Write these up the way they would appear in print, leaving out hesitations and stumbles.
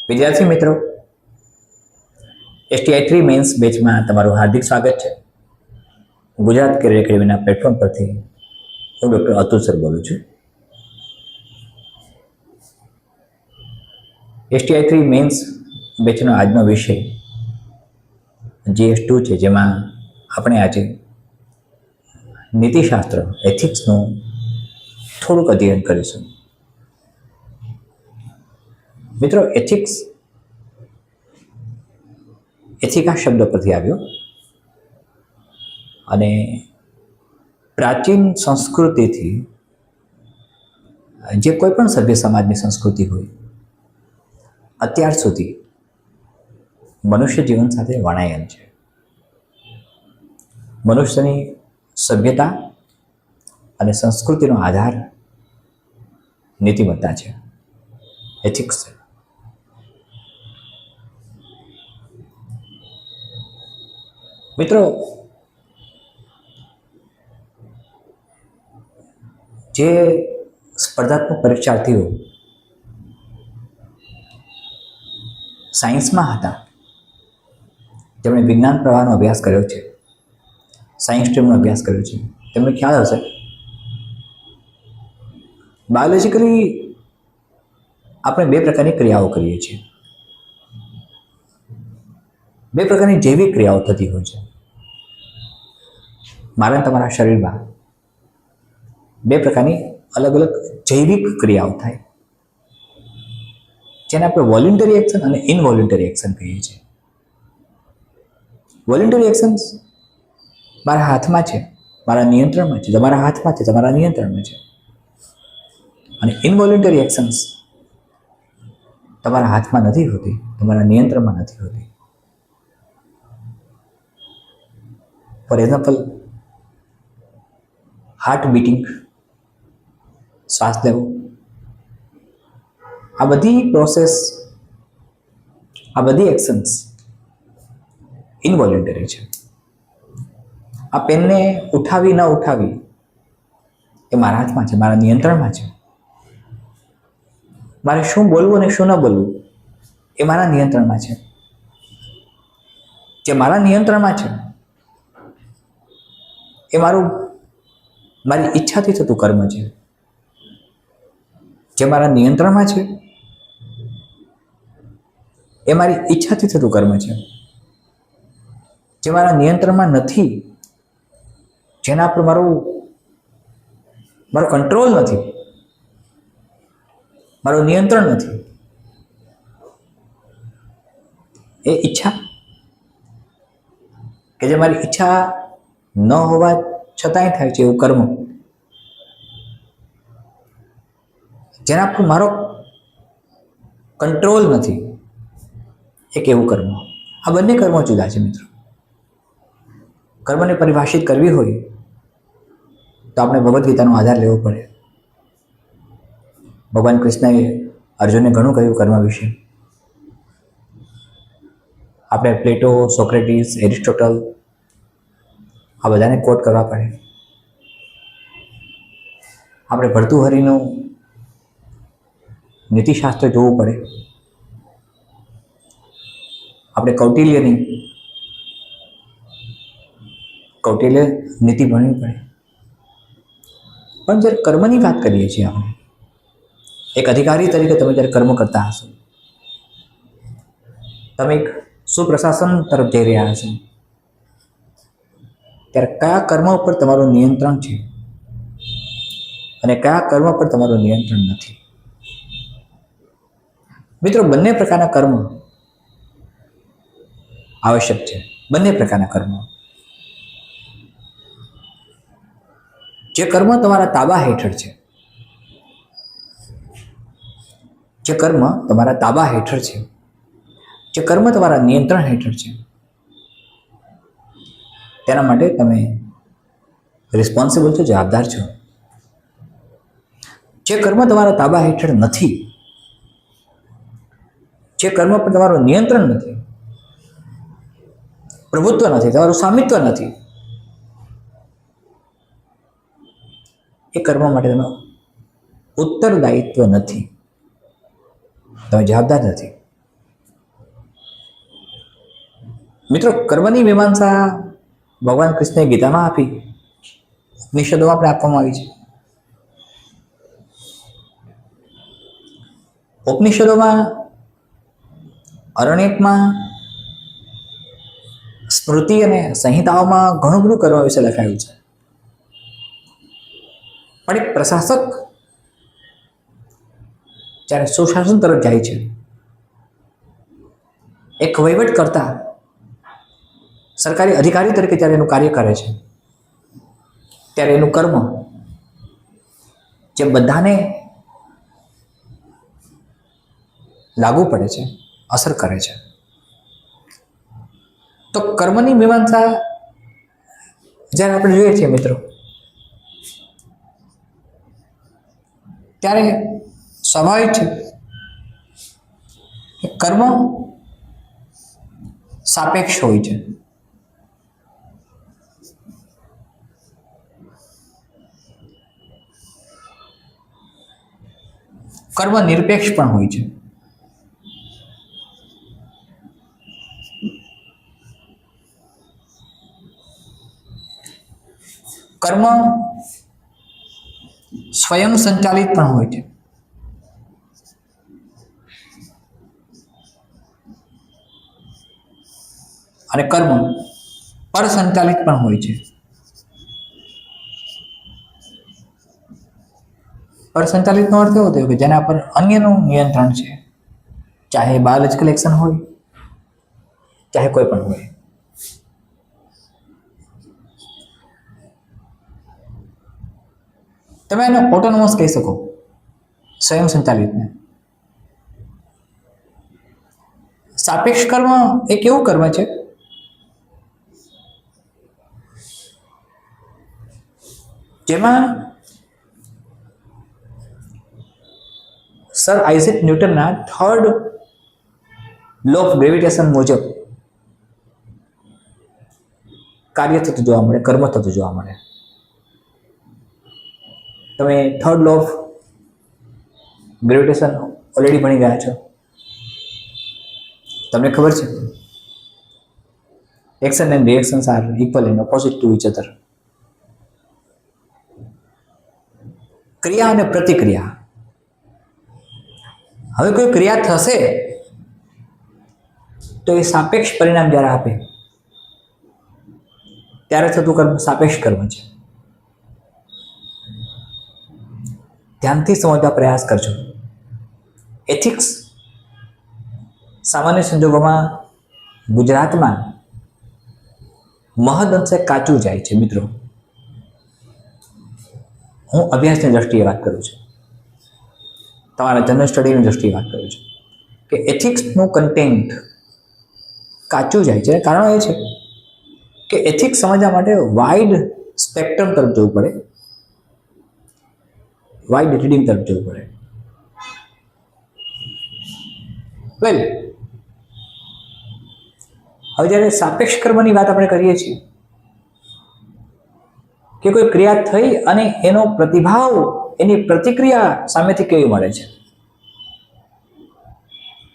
વિદ્યાર્થી મિત્રો, STI3 men's બેચમાં તમારું હાર્દિક સ્વાગત છે. ગુજરાત કેરિયર એકેડમીના પ્લેટફોર્મ પરથી હું ડૉક્ટર અતુલ સર બોલું છું. STI3 મેન્સ બેચનો આજનો વિષય GS2 છે, જેમાં આપણે આજે નીતિશાસ્ત્ર એથિક્સનું થોડુંક અધ્યયન કરીશું. મિત્રો, એથિકા શબ્દ પરથી આવ્યો અને પ્રાચીન સંસ્કૃતિથી જે કોઈ પણ સભ્ય સમાજની સંસ્કૃતિ હોય અત્યાર સુધી મનુષ્ય જીવન સાથે વણાયેલ છે. મનુષ્યની સભ્યતા અને સંસ્કૃતિનો આધાર નીતિમત્તા છે, એથિક્સ છે. મિત્રો, જે સ્પર્ધાત્મક પરીક્ષાર્થીઓ સાયન્સમાં હતા, જેમણે વિજ્ઞાન પ્રવાહનો અભ્યાસ કર્યો છે, સાયન્સ સ્ટ્રીમનો અભ્યાસ કર્યો છે, તેમને ખ્યાલ હશે બાયોલોજિકલી આપણે બે પ્રકારની ક્રિયાઓ કરીએ છીએ. બે પ્રકારની જૈવિક ક્રિયાઓ થતી હોય છે. મારા તમારા શરીરમાં બે પ્રકારની અલગ અલગ જૈવિક ક્રિયાઓ થાય, જેને આપણે વોલેન્ટરી એક્શન અને ઇનવોલેન્ટરી એક્શન કહીએ છીએ. વોલેન્ટરી એક્શન્સ મારા હાથમાં છે, મારા નિયંત્રણમાં છે, તમારા હાથમાં છે, તમારા નિયંત્રણમાં છે. અને ઇનવોલેન્ટરી એક્શન્સ તમારા હાથમાં નથી હોતી, તમારા નિયંત્રણમાં નથી હોતી. ફોર એક્ઝામ્પલ, હાર્ટ બીટિંગ, શ્વાસ લેવો, આ બધી પ્રોસેસ, આ બધી એક્શન્સ ઇનવોલેન્ટરી છે. આ પેનને ઉઠાવી ન ઉઠાવી એ મારા હાથમાં છે, મારા નિયંત્રણમાં છે. મારે શું બોલવું અને શું ન બોલવું એ મારા નિયંત્રણમાં છે. જે મારા નિયંત્રણમાં છે એ મારી ઈચ્છાથી થતું કર્મ છે. જે મારા નિયંત્રણમાં છે એ મારી ઈચ્છાથી થતું કર્મ છે. જે મારા નિયંત્રણમાં નથી, જેના પર મારો કંટ્રોલ નથી, મારું નિયંત્રણ નથી, એ ઈચ્છા કે જે મારી ઈચ્છા ન હોવા છતાંય થાય છે એવું કર્મ, જેના પર મારો કંટ્રોલ નથી, એક એવું કર્મ. આ બંને કર્મો જુદા છે મિત્રો. કર્મને પરિભાષિત કરવી હોય તો આપણે ભગવદ્ ગીતાનો આધાર લેવો પડે. ભગવાન કૃષ્ણએ અર્જુનને ઘણું કહ્યું કર્મ વિશે. આપણે પ્લેટો, સોક્રેટિસ, એરિસ્ટોટલ આ બધાને કોટ કરવા પડે. આપણે ભર્તૃહરિનું નીતિશાસ્ત્ર જોવું પડે. આપણે કૌટિલ્ય નીતિ ભણવી પડે. પણ જ્યારે કર્મની વાત કરીએ છીએ આપણે, એક અધિકારી તરીકે તમે જ્યારે કર્મ કરતા હશો, તમે એક સુપ્રશાસન તરફ જઈ રહ્યા હશો, ત્યારે કયા કર્મ ઉપર તમારું નિયંત્રણ છે અને કયા કર્મ પર તમારું નિયંત્રણ નથી. મિત્રો, બંને પ્રકારના કર્મ આવશ્યક છે. બંને પ્રકારના કર્મ. જે કર્મ તમારા તાબા હેઠળ છે, જે કર્મ તમારા તાબા હેઠળ છે, જે કર્મ તમારા નિયંત્રણ હેઠળ છે, તેના માટે તમે રિસ્પોન્સિબલ છો, જવાબદાર છો. જે કર્મ તમારા તાબા હેઠળ નથી, જે કર્મ પર તમારું નિયંત્રણ નથી, પ્રભુત્વ નથી, તમારું સ્વામિત્વ નથી, એ કર્મ માટે તમે ઉત્તરદાયિત્વ નથી, તમે જવાબદાર નથી. મિત્રો, કર્મની મીમાંસા ભગવાન કૃષ્ણએ ગીતામાં આપી, ઉપનિષદોમાં આપણે આપવામાં આવી છે. ઉપનિષદોમાં, અરણ્યકમાં, સ્મૃતિ અને સંહિતાઓમાં ઘણું બધું કર્મ વિશે લખાયું છે. પણ એક પ્રશાસક જ્યારે સુશાસન તરફ જાય છે, એક વહીવટ કરતા સરકારી અધિકારી તરીકે જ્યારે એનું કાર્ય કરે છે, ત્યારે એનું કર્મ જે બધાને લાગુ પડે છે, અસર કરે છે. તો કર્મની મીમાંસા જ્યારે આપણે જોઈએ છીએ મિત્રો, ત્યારે સ્વાભાવિક છે કે કર્મ સાપેક્ષ હોય છે. કર્મ નિરપેક્ષ પણ હોય છે. કર્મ સ્વયં સંચાલિત પણ હોય છે. અને કર્મ પર સંચાલિત પણ હોય છે. પર સંચાલિતનો અર્થ એવો થયો કે જેના પર અન્યનું નિયંત્રણ છે, ચાહે બાયોલોજિકલ એક્શન હોય, ચાહે કોઈ પણ હોય. તમે એને ઓટોનોમસ કહી શકો, સ્વયં સંચાલિતને. સાપેક્ષ કર્મ એક એવું કર્મ છે જેમાં સર આઇઝેક ન્યૂટનના થર્ડ લો ઓફ ગ્રેવિટેશન મુજબ કાર્ય થતું જોવા મળે, કર્મ થતું જોવા મળે. તમે third law of gravitation already ભણી ગયા છો, તમને ખબર છે action and reactions are equal and opposite to each other. ક્રિયા અને પ્રતિક્રિયા. હવે કોઈ ક્રિયા થશે તો એ સાપેક્ષ પરિણામ જ્યારે આપે ત્યારે થતું કર્મ સાપેક્ષ કર્મ છે. ધ્યાનથી સમજવા પ્રયાસ કરજો. એથિક્સ સામાન્ય સંજોગોમાં ગુજરાતમાં મહદઅંશે કાચું જાય છે મિત્રો. હું અભ્યાસની દ્રષ્ટિએ વાત કરું છું, તમારા જનરલ સ્ટડીની દ્રષ્ટિએ વાત કરું છું કે એથિક્સનું કન્ટેન્ટ કાચું જાય છે. કારણ એ છે કે એથિક્સ સમજવા માટે વાઇડ સ્પેક્ટ્રમ તરફ જવું પડે, વાઇડ રીડિંગ તરફ જવું પડે. વેલ, હવે જ્યારે સાપેક્ષ કર્મની વાત આપણે કરીએ છીએ કે કોઈ ક્રિયા થઈ અને એનો પ્રતિભાવ, એની પ્રતિક્રિયા સામેથી કેવી મળે છે.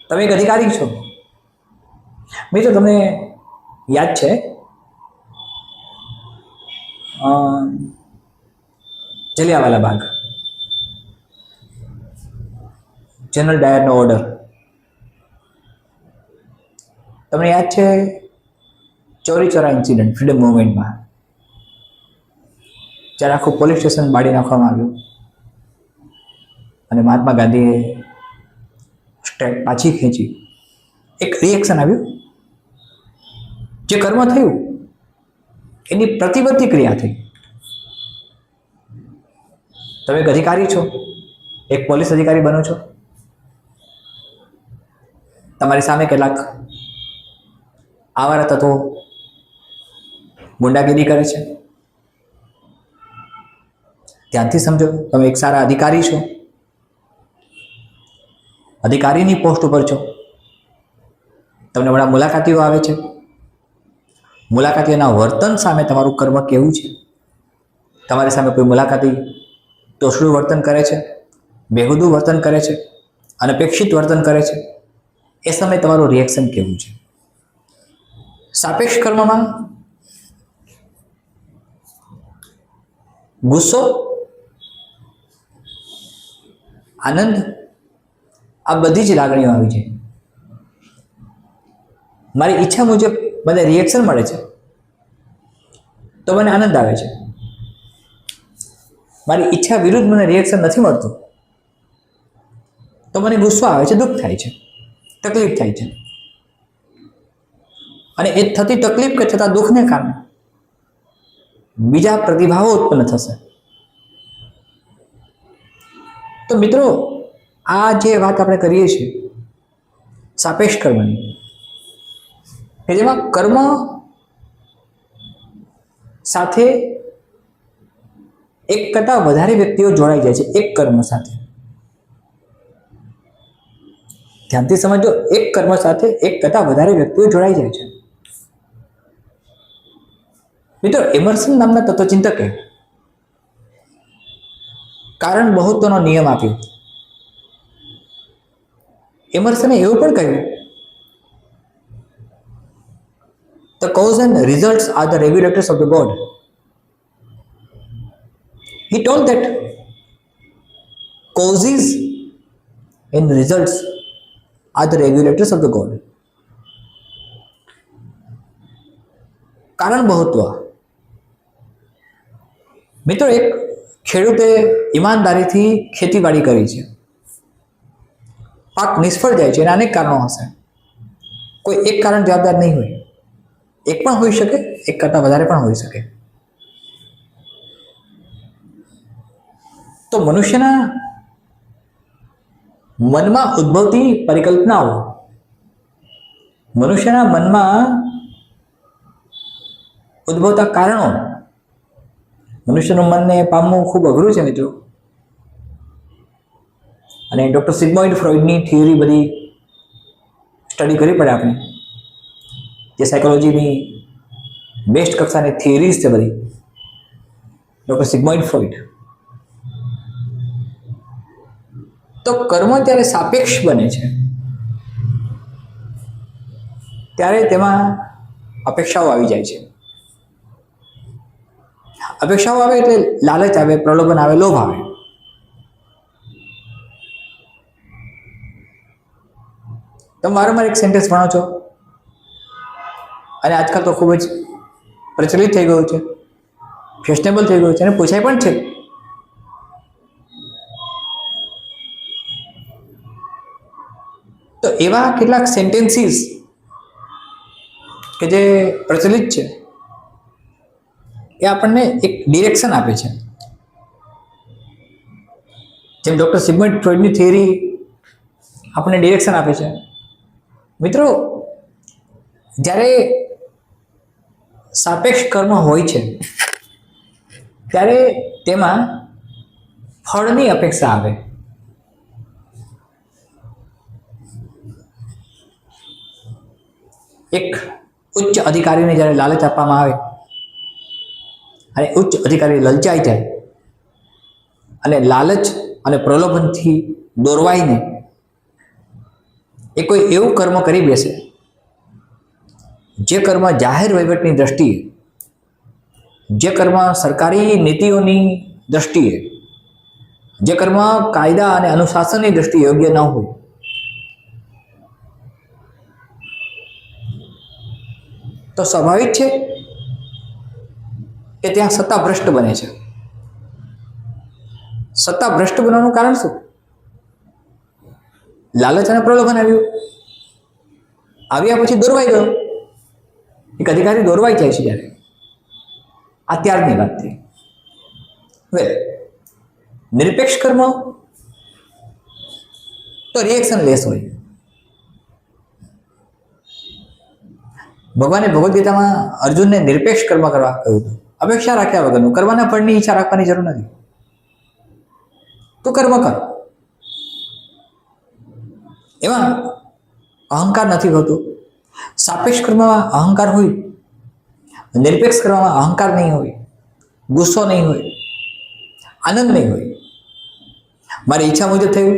તમે એક અધિકારી છો મિત્રો, તમને યાદ છે જલિયાવાલા બાગ, જનરલ ડાયરનો ઓર્ડર. તમને યાદ છે ચોરી ચોરા ઇન્સિડન્ટ ફ્રીડમ મૂવમેન્ટમાં, જ્યારે આખું પોલીસ સ્ટેશન બાળી નાખવામાં આવ્યું અને મહાત્મા ગાંધીએ સ્ટેપ પાછી ખેંચી, એક રિએક્શન આવ્યું. જે કર્મ થયું એની પ્રતિબદ્ધ ક્રિયા થઈ. તમે એક અધિકારી છો, એક પોલીસ અધિકારી બનો છો, તમારી સામે કેટલાક આવારા તત્વો ગુંડાગીરી કરે છે. ધ્યાનથી સમજો, તમે એક સારા અધિકારી છો, અધિકારીની પોસ્ટ ઉપર છો, તમને ઘણા મુલાકાતીઓ આવે છે. મુલાકાતીઓના વર્તન સામે તમારું કર્મ કેવું છે? તમારી સામે કોઈ મુલાકાતી તોછડું વર્તન કરે છે, બેહુદું વર્તન કરે છે, અનપેક્ષિત વર્તન કરે છે, એ સમયે તમારું રિએક્શન કેવું છે? સાપેક્ષ કર્મમાં ગુસ્સો, આનંદ આ બધી જ લાગણીઓ આવી છે. મારી ઈચ્છા મુજબ મને રિએક્શન મળે છે તો મને આનંદ આવે છે. મારી ઈચ્છા વિરુદ્ધ મને રિએક્શન નથી મળતું તો મને ગુસ્સો આવે છે, દુઃખ થાય છે, તકલીફ થાય છે. અને એ થતી તકલીફ કે થતા દુઃખને કારણે બીજા પ્રતિભાવો ઉત્પન્ન થશે. તો મિત્રો, આ જે વાત આપણે કરીએ છીએ સાપેક્ષ કર્મની, કે જેમાં કર્મ સાથે એક કરતાં વધારે વ્યક્તિઓ જોડાઈ જાય છે. એક કર્મ સાથે, ધ્યાનથી સમજો, એક કર્મ સાથે એક કરતાં વધારે વ્યક્તિઓ જોડાઈ જાય છે. મિત્રો, એમર્સન નામના તત્વચિંતકે કારણ બહુત્વનો નિયમ આપ્યો. એમર્સને એવું પણ કહ્યું, the cause and results are the regulators of the God. He told that causes and results are the regulators of the God. કારણ બહુત્વ. મિત્રો, એક ખેડૂતે ઈમાનદારીથી ખેતીવાડી કરી છે, પાક નિષ્ફળ જાય છે. એના અનેક કારણો હશે, કોઈ એક કારણ જવાબદાર નહીં હોય. એક પણ હોઈ શકે, એક કરતાં વધારે પણ હોઈ શકે. તો મનુષ્યના મનમાં ઉદ્ભવતી પરિકલ્પનાઓ, મનુષ્યના મનમાં ઉદ્ભવતા કારણો, મનુષ્યનું મનને પામવું ખૂબ અઘરું છે મિત્રો. અને ડૉક્ટર સિગ્મોઇડ ફ્રોઇડની થિયરી બધી સ્ટડી કરવી પડે આપણે, જે સાયકોલોજીની બેસ્ટ કક્ષાની થિયરીઝ છે બધી, ડૉક્ટર સિગ્મોઇડ ફ્રોઇડ. તો કર્મ જ્યારે સાપેક્ષ બને છે ત્યારે તેમાં અપેક્ષાઓ આવી જાય છે. અપેક્ષાઓ આવે એટલે લાલચ આવે, પ્રલોભન આવે, લોભ આવે. તમે વારંવાર એક સેન્ટેન્સ ભણો છો અને આજકાલ તો ખૂબ જ પ્રચલિત થઈ ગયું છે, ફેશનેબલ થઈ ગયું છે અને પૂછાય પણ છે. તો એવા કેટલાક સેન્ટેન્સીસ કે જે પ્રચલિત છે એ આપણને એક ડિરેક્શન આપે છે. જેમ ડૉક્ટર સિગ્મન્ડ ફ્રોઇડની થિયરી આપણને ડિરેક્શન આપે છે. મિત્રો, જ્યારે સાપેક્ષ કર્મ હોય છે ત્યારે તેમાં ફળની અપેક્ષા આવે. એક ઉચ્ચ અધિકારીને જ્યારે લાલચ આપવામાં આવે અને ઉચ્ચ અધિકારી લલચાઈ જાય અને લાલચ અને પ્રલોભનથી દોરવાઈને એ કોઈ એવું કર્મ કરી બેસે જે કર્મ જાહેર વહીવટની દ્રષ્ટિએ, જે કર્મ સરકારી નીતિઓની દ્રષ્ટિએ, જે કર્મ કાયદા અને અનુશાસનની દ્રષ્ટિએ યોગ્ય ન હોય, તો સ્વાભાવિક છે કે ત્યાં સત્તા ભ્રષ્ટ બને છે. સત્તા ભ્રષ્ટ બનવાનું કારણ શું? લાલચ અને પ્રલોભન આવ્યું, આવ્યા પછી દોરવાઈ ગયો. એક અધિકારી દોરવાઈ જાય છે જ્યારે, આ ત્યારની વાત થઈ. હવે નિરપેક્ષ કર્મ તો રિએક્શન લેસ હોય. ભગવાને ભગવદ્ ગીતામાં અર્જુનને નિરપેક્ષ કર્મ કરવા કહ્યું હતું, અપેક્ષા રાખ્યા વગરનું. કરવાના ફળની ઈચ્છા રાખવાની જરૂર નથી, તું કર્મ કર. એમાં અહંકાર નથી હોતું. સાપેક્ષ કર્મમાં અહંકાર હોય, નિરપેક્ષ કર્મમાં અહંકાર નહીં હોય, ગુસ્સો નહીં હોય, આનંદ નહીં હોય. મારી ઈચ્છા મુજબ થયું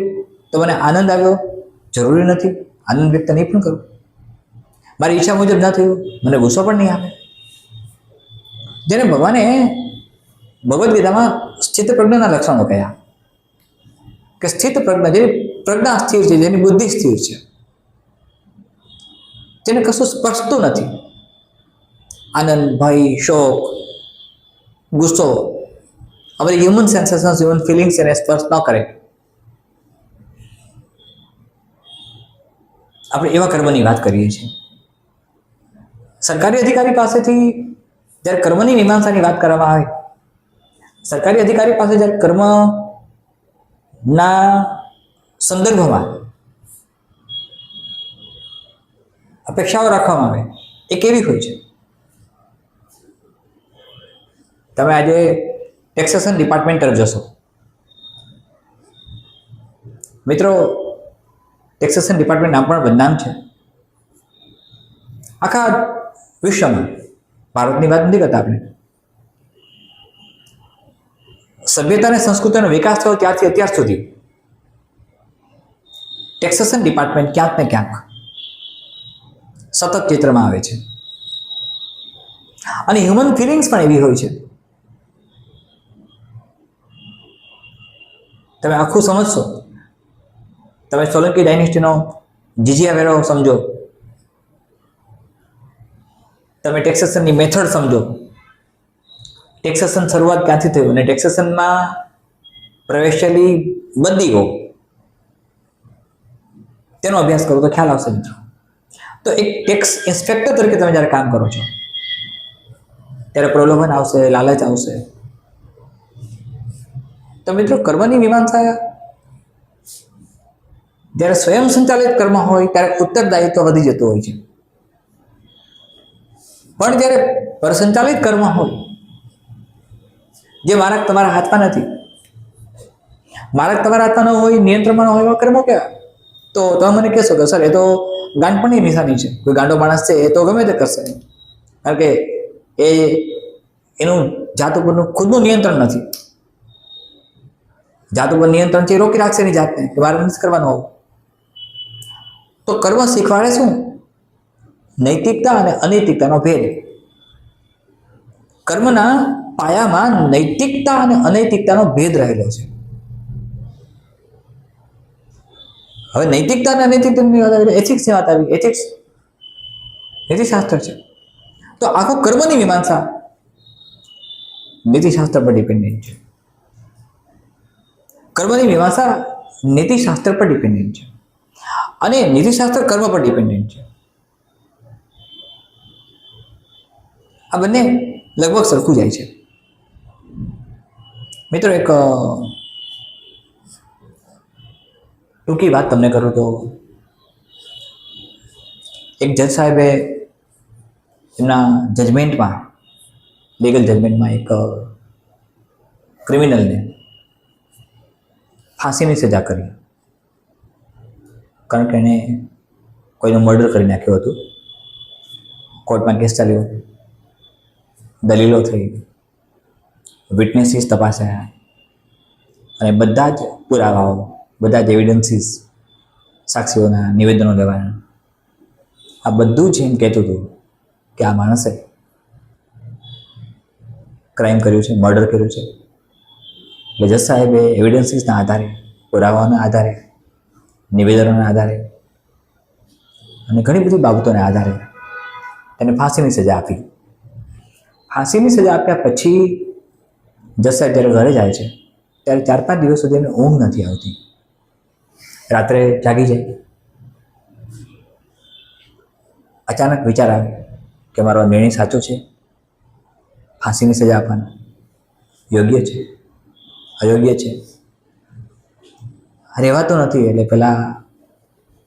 તો મને આનંદ આવ્યો જરૂરી નથી, આનંદ વ્યક્ત નહીં પણ કરું. મારી ઈચ્છા મુજબ ન થયું, મને ગુસ્સો પણ નહીં આવે. જેને ભગવાને ભગવદ્ ગીતામાં સ્થિત પ્રજ્ઞાના લક્ષણો કહ્યા કે સ્થિત પ્રજ્ઞા, જેની પ્રજ્ઞા સ્થિર છે, જેની બુદ્ધિ સ્થિર છે, જેને કશું સ્પર્શતું નથી. આનંદ, ભય, શોક, ગુસ્સો, અમારી હ્યુમન સેન્સેશન્સ, હ્યુમન ફિલિંગ્સ એને સ્પર્શ ન કરે. આપણે એવા કર્મની વાત કરીએ છીએ. સરકારી અધિકારી પાસેથી જ્યારે કર્મની મીમાંસાની વાત કરવામાં આવે, સરકારી અધિકારી પાસે જ્યારે કર્મના સંદર્ભમાં અપેક્ષાઓ રાખવામાં આવે, એ કેવી હોય છે? તમે આજે ટેક્સેશન ડિપાર્ટમેન્ટ તરફ જશો મિત્રો, ટેક્સેશન ડિપાર્ટમેન્ટ નામ પણ બદનામ છે આખા વિશ્વમાં. ભારતની વાત નથી કરતા આપણે. સભ્યતા અને સંસ્કૃતિનો વિકાસ થયો ત્યારથી અત્યાર સુધી ટેક્સેશન ડિપાર્ટમેન્ટ ક્યાંક ને ક્યાંક સતત ચિત્રમાં આવે છે. અને હ્યુમન ફિલિંગ્સ પણ એવી હોય છે. તમે આખું સમજશો, તમે સોલંકી ડાયનેસ્ટીનો જીજિયા વેરો સમજો, તમે ટેક્સેશનની મેથડ સમજો, ટેક્સેશન શરૂઆત ક્યાંથી થયું અને ટેક્સેશનમાં પ્રવેશેલી બંદીઓ, તેનો અભ્યાસ કરો તો ખ્યાલ આવશે મિત્રો. તો એક ટેક્સ ઇન્સ્પેક્ટર તરીકે તમે જ્યારે કામ કરો છો ત્યારે પ્રલોભન આવશે, લાલચ આવશે. તો મિત્રો કર્મની મીમાંસા જ્યારે સ્વયં સંચાલિત કર્મ હોય ત્યારે ઉત્તરદાયિત્વ વધી જતું હોય છે. પણ જ્યારે પરસંચાલિત કર્મ હોય, જે માર્ગ તમારા હાથમાં નથી, માર્ગ તમારા હાથમાં ન હોય, નિયંત્રણમાં ન હોય, એવા કર્મો કેવા? તો તમે મને કહેશો કે સર એ તો ગાંડપણની નિશાની છે. કોઈ ગાંડો માણસ છે એ તો ગમે તે કરશે, કારણ કે એનું જાત ઉપરનું ખુદનું નિયંત્રણ નથી. જાત ઉપર નિયંત્રણ છે, રોકી રાખશે એની જાતને કે મારે નથી કરવાનું આવું. તો કર્મ શીખવાડે શું? નૈતિકતા અને અનૈતિકતાનો ભેદ. કર્મના પાયામાં નૈતિકતા અને અનૈતિકતાનો ભેદ રહેલો છે. હવે નૈતિકતા અને અનૈતિકતાની વાત આવી, એથિક્સની વાત આવી. એથિક્સ નીતિશાસ્ત્ર છે. તો આખો કર્મની મીમાંસા નીતિશાસ્ત્ર પર ડિપેન્ડન્ટ છે. કર્મની મીમાંસા નીતિશાસ્ત્ર પર ડિપેન્ડન્ટ છે અને નીતિશાસ્ત્ર કર્મ પર ડિપેન્ડન્ટ છે. આ બંને લગભગ સરખું જાય છે. મિત્રો એક ટૂંકી વાત તમને કરું તો, એક જજ સાહેબે એમના જજમેન્ટમાં, લીગલ જજમેન્ટમાં એક ક્રિમિનલને ફાંસીની સજા કરી, કારણ કે એણે કોઈનું મર્ડર કરી નાખ્યું હતું. કોર્ટમાં કેસ ચાલ્યો, દલીલો થઈ, વિટનેસીસ તપાસ્યા અને બધા જ પુરાવાઓ, બધા જ એવિડન્સીસ, સાક્ષીઓના નિવેદનો લેવાના, આ બધું જ એમ કહેતું હતું કે આ માણસે ક્રાઇમ કર્યું છે, મર્ડર કર્યું છે. એટલે જજ સાહેબે એવિડન્સીસના આધારે, પુરાવાઓના આધારે, નિવેદનોના આધારે અને ઘણી બધી બાબતોના આધારે તેને ફાંસીની સજા આપી. ફાંસીની સજા આપ્યા પછી જજ સાહેબ જ્યારે ઘરે જાય છે ત્યારે 4-5 દિવસ સુધી એને ઊંઘ નથી આવતી. રાત્રે જાગી જાય, અચાનક વિચાર આવે કે મારો નિર્ણય સાચો છે, ફાંસીની સજા આપવાનો યોગ્ય છે, અયોગ્ય છે. રહેવાતો નથી એટલે પેલા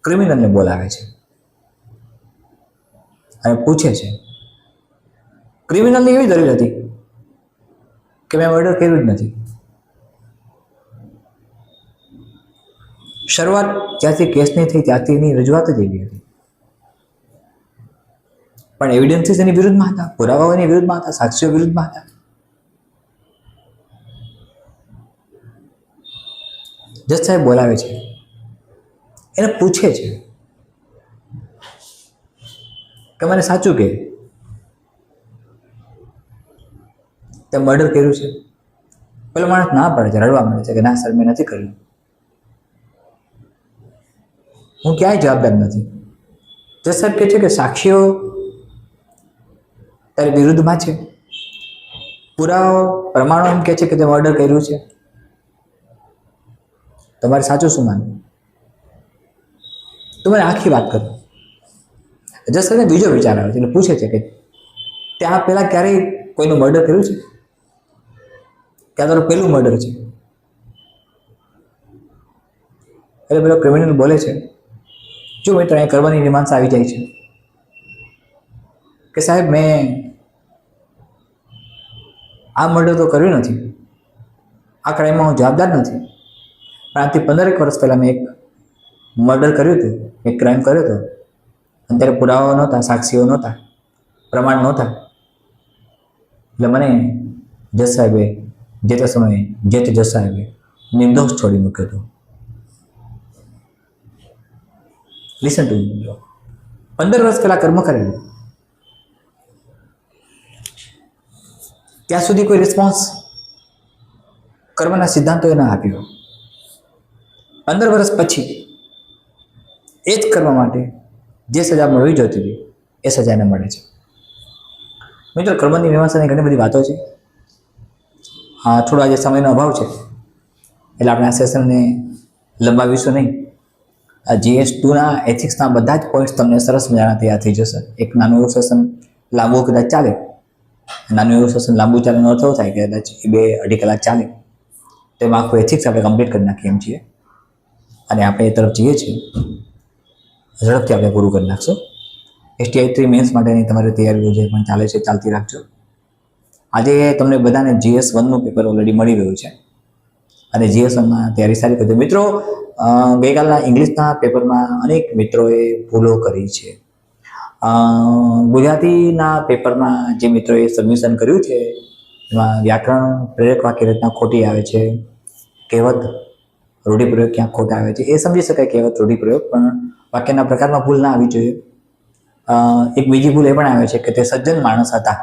ક્રિમિનલને બોલાવે છે અને પૂછે છે. ક્રિમિનલની એવી દલીલ હતી કે મેં મર્ડર કર્યું જ નથી. શરૂઆત જ્યાંથી કેસની થઈ ત્યાંથી એની રજૂઆત જ એવી હતી, પણ એવિડન્સીસ એની વિરુદ્ધમાં હતા, પુરાવાઓ એની વિરુદ્ધમાં હતા, સાક્ષીઓ વિરુદ્ધમાં હતા. જજ સાહેબ બોલાવે છે, એને પૂછે છે કે મને સાચું કે તે મર્ડર કર્યું છે? પેલો માણસ ના પડે છે, રડવા મળે છે કે ના સર મેં નથી કર્યું, હું ક્યાંય જવાબદાર નથી. જજ સાહેબ કહે છે કે સાક્ષીઓ તારી વિરુદ્ધમાં છે, પુરાવો પ્રમાણો એમ કહે છે કે તે મર્ડર કર્યું છે, તમારે સાચું શું માનવું? તો મને આખી વાત કરો. જજ સાહેબને બીજો વિચાર આવે છે એટલે પૂછે છે કે ત્યાં પહેલાં ક્યારેય કોઈનું મર્ડર કર્યું છે? ત્યાં તારું પહેલું મર્ડર છે. એટલે પેલો ક્રિમિનલ બોલે છે, જો મિત્ર અહીંયા કરવાની મીમાંસા આવી જાય છે કે સાહેબ મેં આ મર્ડર તો કર્યું નથી, આ ક્રાઇમમાં હું જવાબદાર નથી, પણ આજથી 15 વર્ષ પહેલાં મેં એક મર્ડર કર્યું હતું, એક ક્રાઇમ કર્યો હતો, અને ત્યારે પુરાવાઓ નહોતા, સાક્ષીઓ નહોતા, પ્રમાણ નહોતા, એટલે મને જજ સાહેબે જે તે સમયે જે તે જજ સાહેબે નિર્દોષ છોડી મૂક્યો હતો. Listen to me. 15 વર્ષ પહેલા કર્મ કરેલું, ત્યાં સુધી કોઈ રિસ્પોન્સ કર્મના સિદ્ધાંતોએ ના આપ્યો. 15 વર્ષ પછી એ જ કર્મ માટે જે સજા મળવી જોઈતી હતી એ સજા એને મળે છે. મિત્રો, કર્મની મીમાંસાની ઘણી બધી વાતો છે. થોડો આજે સમયનો અભાવ છે એટલે આપણે આ સેશનને લંબાવીશું નહીં. GS2ના એથિક્સના બધા જ પોઈન્ટ્સ તમને સરસ મજાના તૈયાર થઈ જશે. એક નાનું એવું સેશન લાંબુ કદાચ ચાલે, નાનું એવું સેશન લાંબુ ચાલેનો અર્થ એવો થાય કે કદાચ 2-2.5 કલાક ચાલે, તેમાં આખું એથિક્સ આપણે કમ્પ્લીટ કરી નાખીએ એમ છીએ, અને આપણે એ તરફ જઈએ છીએ. ઝડપથી આપણે પૂરું કરી નાખશું. STI 3 મેન્સ માટેની તમારી તૈયારીઓ જે પણ ચાલે છે ચાલતી રાખજો. આજે તમને બધાને GS1નું પેપર ઓલરેડી મળી ગયું છે અને GS1માં તૈયારી સારી કરજો. મિત્રો, ગઈકાલના ઇંગ્લિશના પેપરમાં અનેક મિત્રોએ ભૂલો કરી છે. ગુજરાતીના પેપરમાં જે મિત્રોએ સબમિશન કર્યું છે એમાં વ્યાકરણ, પ્રેરક વાક્ય રચના ખોટી આવે છે, કહેવત, રૂઢિપ્રયોગ ક્યાંક ખોટા આવે છે. એ સમજી શકાય કહેવત, રૂઢિપ્રયોગ, પણ વાક્યના પ્રકારમાં ભૂલ ના આવી જોઈએ. એક બીજી ભૂલ એ પણ આવે છે કે તે સજ્જન માણસ હતા,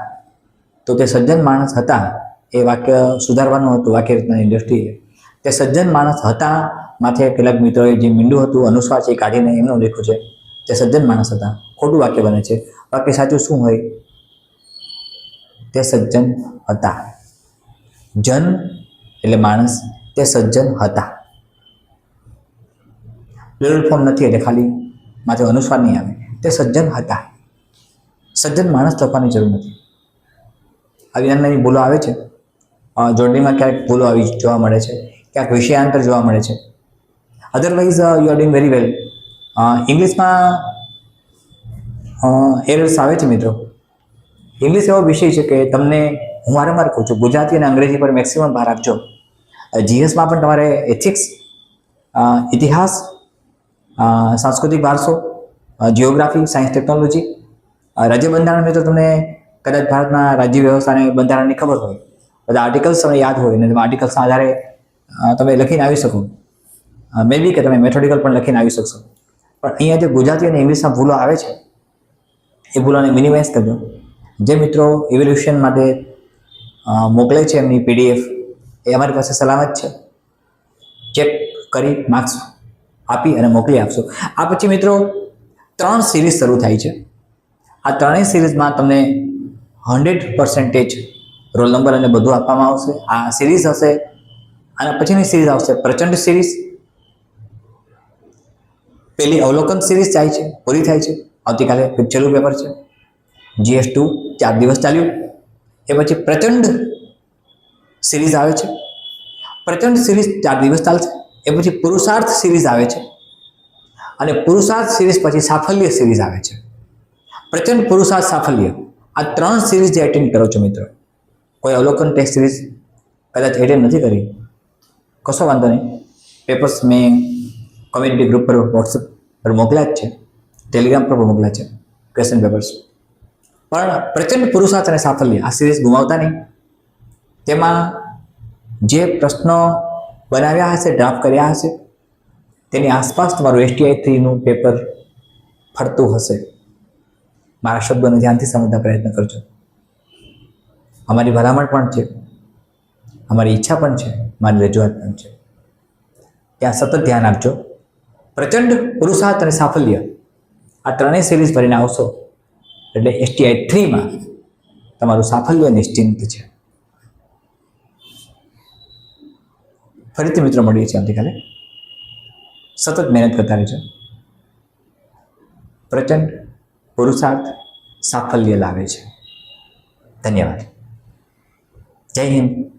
તો તે સજ્જન માણસ હતા એ વાક્ય સુધારવાનું હતું વાક્ય રચનાની દ્રષ્ટિએ. તે સજ્જન માણસ હતા માથે કેટલાક મિત્રોએ જે મીંડું હતું અનુસ્વાર છે કાઢીને એમનું લખ્યું છે, તે સજ્જન માણસ હતા, ખોટું વાક્ય બને છે. વાક્ય સાચું શું હોય? તે સજ્જન હતા. જન એટલે માણસ, તે સજ્જન હતા. પ્લુરલ ફોર્મ નથી એટલે ખાલી માથે અનુસ્વાર નહીં આવે. તે સજ્જન હતા. સજ્જન માણસ લખવાની જરૂર નથી. આવી નાની ભૂલો આવે છે. જોડણીમાં ક્યારેક ભૂલો આવી જોવા મળે છે, ક્યાંક વિષયાંતર જોવા મળે છે. Otherwise you are doing very well. ઇંગ્લિશમાં એરર્સ આવે છે મિત્રો. ઇંગ્લિશ એવો વિષય છે કે તમને હું વારંવાર કહું છું, ગુજરાતી અને અંગ્રેજી પર મેક્સિમમ ભાર આપજો. GSમાં પણ તમારે એથિક્સ, ઇતિહાસ, સાંસ્કૃતિક વારસો, જિયોગ્રાફી, સાયન્સ, ટેકનોલોજી, રાજ્ય બંધારણ. મિત્રો, તમને કદાચ ભારતના રાજ્ય વ્યવસ્થાને બંધારણની ખબર હોય, બધા આર્ટિકલ્સ તમને યાદ હોય ને તમે આર્ટિકલ્સના આધારે તમે લખીને આવી શકો. મે બી કે તમે મેથોડિકલ પણ લખીને આવી શકશો. પણ અહીંયા જે ગુજરાતી અને ઇંગ્લિશમાં ભૂલો આવે છે એ ભૂલોને મિનિમાઇઝ કરજો. જે મિત્રો ઇવેલ્યુશન માટે મોકલે છે એમની PDF એ અમારી પાસે સલામત છે. ચેક કરી માર્ક્સ આપી અને મોકલી આપશો. આ પછી મિત્રો 3 સિરીઝ શરૂ થાય છે. આ 3 સિરીઝમાં તમને 100% રોલ નંબર અને બધું આપવામાં આવશે. આ સિરીઝ હશે. આના પછીની સિરીઝ આવશે પ્રચંડ સિરીઝ. પહેલી અવલોકન સિરીઝ જાય છે, પૂરી થાય છે. આવતીકાલે છેલ્લું પેપર છે. GS2 4 દિવસ ચાલ્યું. એ પછી પ્રચંડ સિરીઝ આવે છે. પ્રચંડ સિરીઝ 4 દિવસ ચાલશે. એ પછી પુરુષાર્થ સિરીઝ આવે છે અને પુરુષાર્થ સિરીઝ પછી સાફલ્ય સિરીઝ આવે છે. પ્રચંડ, પુરુષાર્થ, સાફલ્ય, આ 3 સિરીઝ જે એટેન્ડ કરો છો મિત્રો, કોઈ અવલોકન ટેસ્ટ સિરીઝ કદાચ એટેન્ડ નથી કરી, કશો વાંધો નહીં. પેપર્સ મેં કમ્યુનિટી ગ્રુપ પર વોટ્સએપ પર મોકલ્યા જ છે, ટેલિગ્રામ પર મોકલ્યા છે ક્વેશ્ચન પેપર્સ. પણ પ્રચંડ, પુરુષાર્થ અને સાફલ્ય આ સિરીઝ ગુમાવતા નહીં. તેમાં જે પ્રશ્નો બનાવ્યા હશે, ડ્રાફ્ટ કર્યા હશે, તેની આસપાસ તમારું STI 3નું પેપર ફરતું હશે. મારા શબ્દોને ધ્યાનથી સમજવા પ્રયત્ન કરજો. અમારી ભલામણ પણ છે, અમારી ઈચ્છા પણ છે, મારી રજૂઆત પણ છે. ત્યાં સતત ધ્યાન આપજો. પ્રચંડ પુરુષાર્થ અને સાફલ્ય આ ત્રણેય સિરીઝ ભરીને આવશો એટલે STI 3માં તમારું સાફલ્ય નિશ્ચિંત છે. ફરીથી મિત્રો મળીએ છીએ આવતીકાલે. સતત મહેનત કરતા રહેજો. પ્રચંડ પુરુષાર્થ સાફલ્ય લાવે છે. ધન્યવાદ. જય હિન્દ.